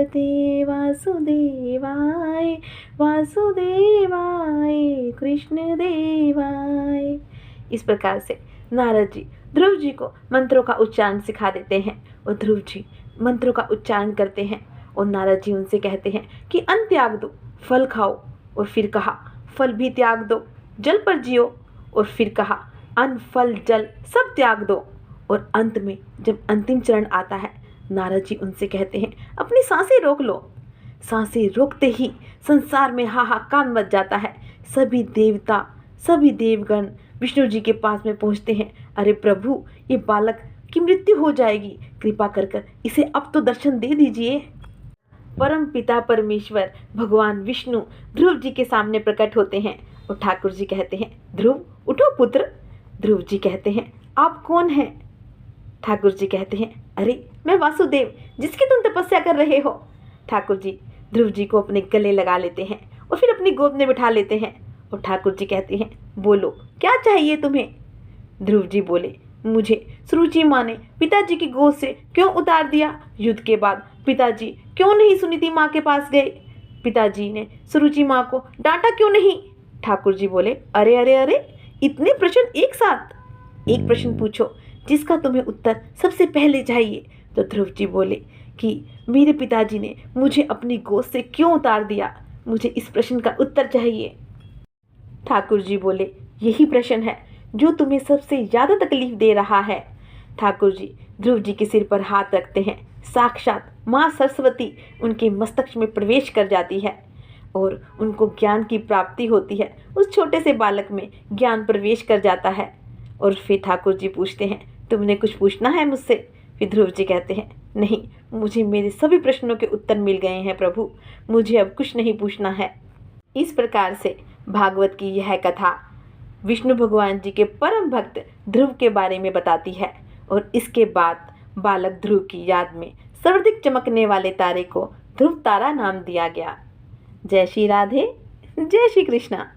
नमस्ते वासुदेवाय, वासुदेवाय कृष्ण देवाय। इस प्रकार से नारद जी ध्रुव जी को मंत्रों का उच्चारण सिखा देते हैं और ध्रुव जी मंत्रों का उच्चारण करते हैं और नारद जी उनसे कहते हैं कि अन्न त्याग दो, फल खाओ। और फिर कहा फल भी त्याग दो, जल पर जियो। और फिर कहा अन्न फल जल सब त्याग दो। और अंत में जब अंतिम चरण आता है, नारद जी उनसे कहते हैं अपनी सांसें रोक लो। सांसें रोकते ही संसार में हाहाकार मच जाता है। सभी देवता, सभी देवगण विष्णु जी के पास में पहुंचते हैं। अरे प्रभु, ये बालक की मृत्यु हो जाएगी, कृपा कर कर इसे अब तो दर्शन दे दीजिए। परम पिता परमेश्वर भगवान विष्णु ध्रुव जी के सामने प्रकट होते हैं और ठाकुर जी कहते हैं ध्रुव उठो पुत्र। ध्रुव जी कहते हैं आप कौन हैं? ठाकुर जी कहते हैं अरे मैं वासुदेव, जिसकी तुम तपस्या कर रहे हो। ठाकुर जी ध्रुव जी को अपने गले लगा लेते हैं और फिर अपनी गोद में बिठा लेते हैं और ठाकुर जी कहते हैं बोलो क्या चाहिए तुम्हें? ध्रुव जी बोले मुझे सुरुचि माँ ने पिताजी की गोद से क्यों उतार दिया? युद्ध के बाद पिताजी क्यों नहीं सुनीति माँ के पास गए? पिताजी ने सुरुचि माँ को डांटा क्यों नहीं? ठाकुर जी बोले अरे अरे अरे, इतने प्रश्न एक साथ? एक प्रश्न पूछो जिसका तुम्हें उत्तर सबसे पहले चाहिए। तो ध्रुव जी बोले कि मेरे पिताजी ने मुझे अपनी गोद से क्यों उतार दिया, मुझे इस प्रश्न का उत्तर चाहिए। ठाकुर जी बोले यही प्रश्न है जो तुम्हें सबसे ज़्यादा तकलीफ दे रहा है। ठाकुर जी ध्रुव जी के सिर पर हाथ रखते हैं। साक्षात माँ सरस्वती उनके मस्तक में प्रवेश कर जाती है और उनको ज्ञान की प्राप्ति होती है। उस छोटे से बालक में ज्ञान प्रवेश कर जाता है। और फिर ठाकुर जी पूछते हैं तुमने कुछ पूछना है मुझसे? फिर ध्रुव जी कहते हैं नहीं, मुझे मेरे सभी प्रश्नों के उत्तर मिल गए हैं प्रभु, मुझे अब कुछ नहीं पूछना है। इस प्रकार से भागवत की यह कथा विष्णु भगवान जी के परम भक्त ध्रुव के बारे में बताती है। और इसके बाद बालक ध्रुव की याद में सर्वाधिक चमकने वाले तारे को ध्रुव तारा नाम दिया गया। जय श्री राधे, जय श्री कृष्णा।